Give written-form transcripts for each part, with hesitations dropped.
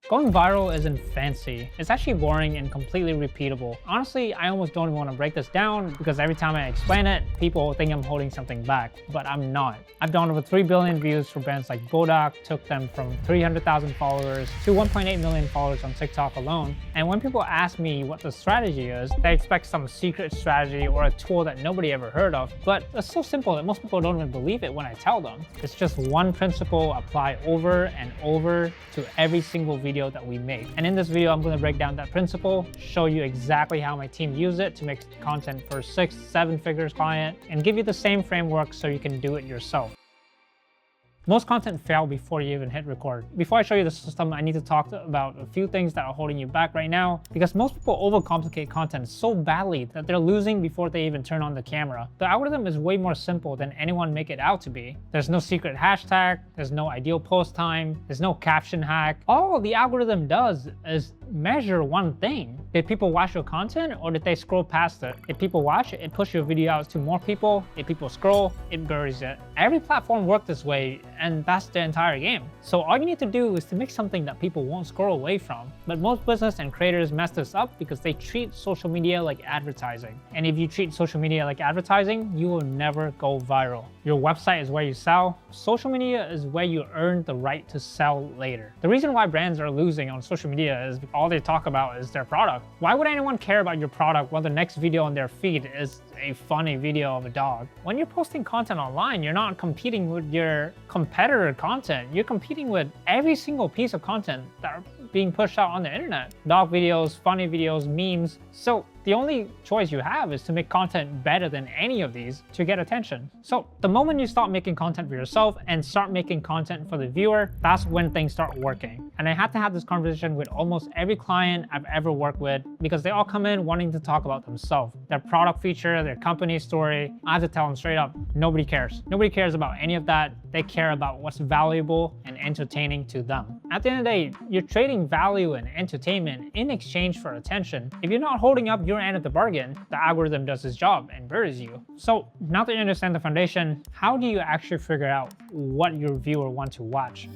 Going viral isn't fancy. It's actually boring and completely repeatable. Honestly, I almost don't even want to break this down because every time I explain it, people think I'm holding something back, but I'm not. I've done over 3 billion views for brands like Buldak, took them from 300,000 followers to 1.8 million followers on TikTok alone. And when people ask me what the strategy is, they expect some secret strategy or a tool that nobody ever heard of. But it's so simple that most people don't even believe it when I tell them. It's just one principle applied over and over to every single video that we make. And in this video, I'm going to break down that principle, show you exactly how my team used it to make content for 6-7 figures client, and give you the same framework so you can do it yourself. Most content fail before you even hit record. Before I show you the system, I need to talk about a few things that are holding you back right now, because most people overcomplicate content so badly that they're losing before they even turn on the camera. The algorithm is way more simple than anyone make it out to be. There's no secret hashtag, there's no ideal post time, there's no caption hack. All the algorithm does is measure one thing. Did people watch your content or did they scroll past it? If people watch it, it pushes your video out to more people. If people scroll, it buries it. Every platform works this way, and that's the entire game. So all you need to do is to make something that people won't scroll away from. But most business and creators mess this up because they treat social media like advertising. And if you treat social media like advertising, you will never go viral. Your website is where you sell. Social media is where you earn the right to sell later. The reason why brands are losing on social media is all they talk about is their product. Why would anyone care about your product while the next video on their feed is a funny video of a dog? When you're posting content online, you're not competing with your competitor content. You're competing with every single piece of content that are being pushed out on the internet. Dog videos, funny videos, memes. So the only choice you have is to make content better than any of these to get attention. So the moment you stop making content for yourself and start making content for the viewer, that's when things start working. And I had to have this conversation with almost every client I've ever worked with because they all come in wanting to talk about themselves, their product feature, their company story. I have to tell them straight up, nobody cares. Nobody cares about any of that. They care about what's valuable and entertaining to them. At the end of the day, you're trading value and entertainment in exchange for attention. If you're not holding up your end of the bargain, the algorithm does its job and buries you. So now that you understand the foundation, how do you actually figure out what your viewer wants to watch?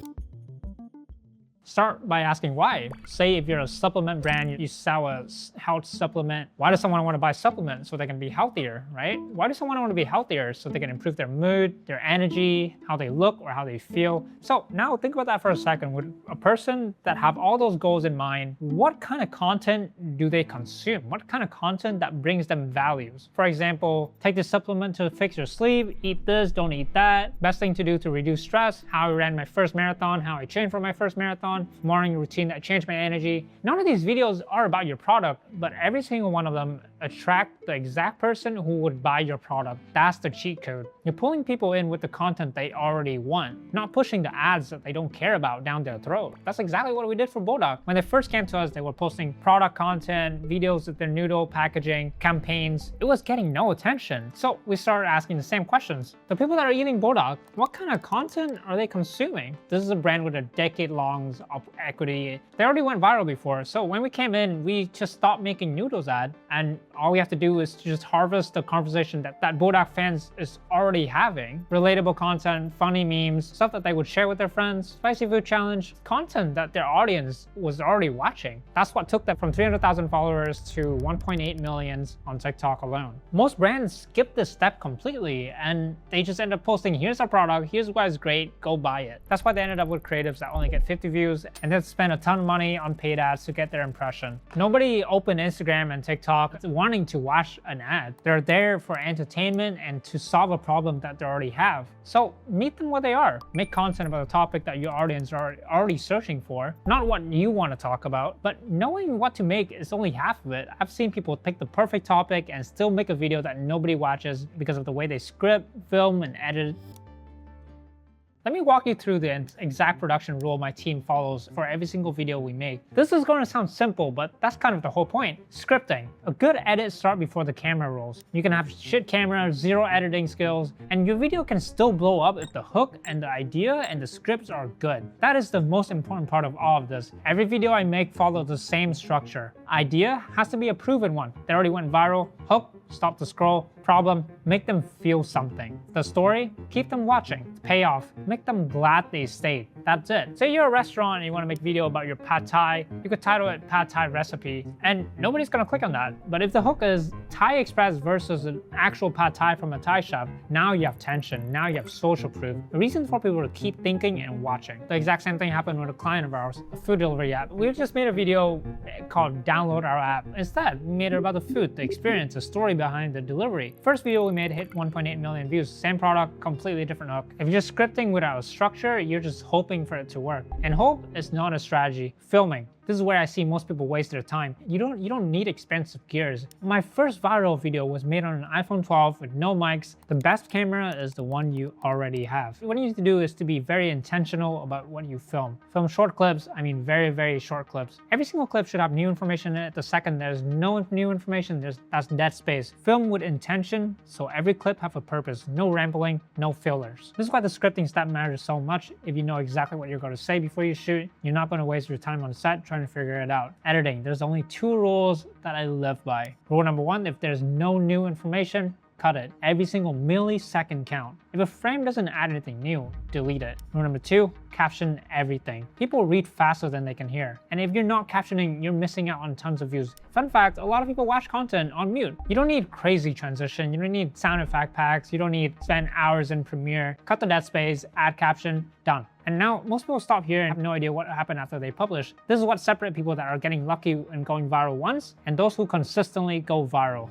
Start by asking why. Say if you're a supplement brand, you sell a health supplement. Why does someone want to buy supplements? So they can be healthier, right? Why does someone want to be healthier? So they can improve their mood, their energy, how they look, or how they feel. So now think about that for a second. With a person that have all those goals in mind, what kind of content do they consume? What kind of content that brings them values? For example, take this supplement to fix your sleep, eat this, don't eat that. Best thing to do to reduce stress, how I ran my first marathon, how I trained for my first marathon, morning routine that changed my energy. None of these videos are about your product, but every single one of them attract the exact person who would buy your product. That's the cheat code. You're pulling people in with the content they already want, not pushing the ads that they don't care about down their throat. That's exactly what we did for Buldak. When they first came to us, they were posting product content, videos of their noodle packaging, campaigns. It was getting no attention. So we started asking the same questions. The people that are eating Buldak, what kind of content are they consuming? This is a brand with a decade-long of equity. They already went viral before. So when we came in, we just stopped making noodles ad, and all we have to do is to just harvest the conversation that Buldak fans is already having. Relatable content, funny memes, stuff that they would share with their friends, spicy food challenge, content that their audience was already watching. That's what took them from 300,000 followers to 1.8 million on TikTok alone. Most brands skip this step completely and they just end up posting, here's our product, here's why it's great, go buy it. That's why they ended up with creatives that only get 50 views and then spend a ton of money on paid ads to get their impression. Nobody opened Instagram and TikTok wanting to watch an ad. They're there for entertainment and to solve a problem that they already have. So meet them where they are. Make content about a topic that your audience are already searching for, not what you want to talk about. But knowing what to make is only half of it. I've seen people pick the perfect topic and still make a video that nobody watches because of the way they script, film, and edit. Let me walk you through the exact production rule my team follows for every single video we make. This is going to sound simple, but that's kind of the whole point. Scripting. A good edit starts before the camera rolls. You can have shit camera, zero editing skills, and your video can still blow up if the hook and the idea and the scripts are good. That is the most important part of all of this. Every video I make follows the same structure. Idea has to be a proven one. They already went viral. Hook, stop the scroll. Problem, make them feel something. The story, keep them watching. The payoff, make them glad they stayed. That's it. Say you're a restaurant and you want to make a video about your pad thai, you could title it pad thai recipe, and nobody's gonna click on that. But if the hook is Thai Express versus an actual pad thai from a Thai shop, now you have tension, now you have social proof. A reason for people to keep thinking and watching. The exact same thing happened with a client of ours, a food delivery app. We just made a video called Download Our App. Instead, we made it about the food, the experience, the story behind the delivery. First video we made hit 1.8 million views. Same product, completely different hook. If you're just scripting without a structure, you're just hoping for it to work. And hope is not a strategy. Filming. This is where I see most people waste their time. You don't need expensive gears. My first viral video was made on an iPhone 12 with no mics. The best camera is the one you already have. What you need to do is to be very intentional about what you film. Film short clips, I mean very, very short clips. Every single clip should have new information in it. The second there's no new information, that's dead space. Film with intention, so every clip have a purpose. No rambling, no fillers. This is why the scripting step matters so much. If you know exactly what you're going to say before you shoot, you're not going to waste your time on set trying to figure it out. Editing, there's only 2 rules that I live by. Rule number 1, if there's no new information, cut it. Every single millisecond count. If a frame doesn't add anything new, delete it. Rule number 2, caption everything. People read faster than they can hear. And if you're not captioning, you're missing out on tons of views. Fun fact, a lot of people watch content on mute. You don't need crazy transition. You don't need sound effect packs. You don't need spend hours in Premiere. Cut the dead space, add caption, done. And now most people stop here and have no idea what happened after they publish. This is what separates people that are getting lucky and going viral once and those who consistently go viral.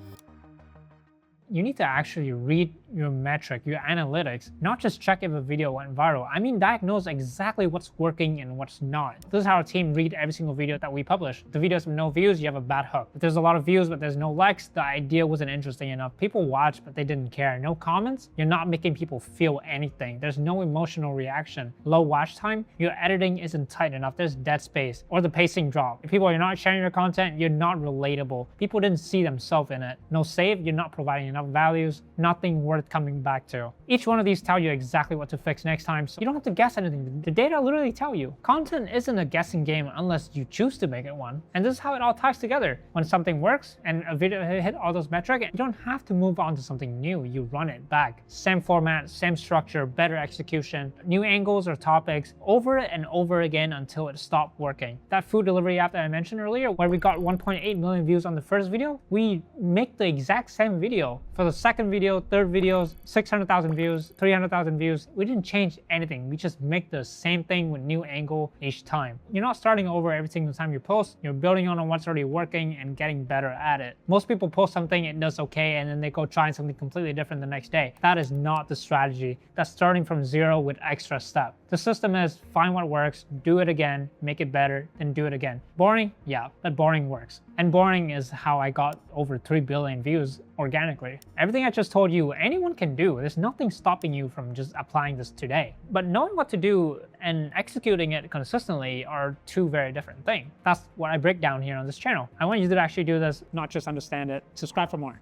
You need to actually read your metric, your analytics, not just check if a video went viral. I mean, diagnose exactly what's working and what's not. This is how our team read every single video that we publish. The videos with no views, you have a bad hook. If there's a lot of views but there's no likes, the idea wasn't interesting enough. People watched but they didn't care. No comments, you're not making people feel anything. There's no emotional reaction. Low watch time, your editing isn't tight enough. There's dead space or the pacing drop. If people are not sharing your content, you're not relatable. People didn't see themselves in it. No save, you're not providing enough values, nothing worth coming back to. Each one of these tell you exactly what to fix next time, so you don't have to guess anything. The data literally tell you. Content isn't a guessing game unless you choose to make it one. And this is how it all ties together. When something works and a video hit all those metrics, you don't have to move on to something new. You run it back. Same format, same structure, better execution, new angles or topics, over it and over again until it stopped working. That food delivery app that I mentioned earlier, where we got 1.8 million views on the first video, we make the exact same video for the second video, third videos, 600,000 views, 300,000 views. We didn't change anything. We just make the same thing with new angle each time. You're not starting over every single time you post. You're building on what's already working and getting better at it. Most people post something, it does okay, and then they go try something completely different the next day. That is not the strategy. That's starting from zero with extra step. The system is find what works, do it again, make it better, then do it again. Boring? Yeah, but boring works. And boring is how I got over 3 billion views organically. Everything I just told you, anyone can do. There's nothing stopping you from just applying this today. But knowing what to do and executing it consistently are 2 very different things. That's what I break down here on this channel. I want you to actually do this, not just understand it. Subscribe for more.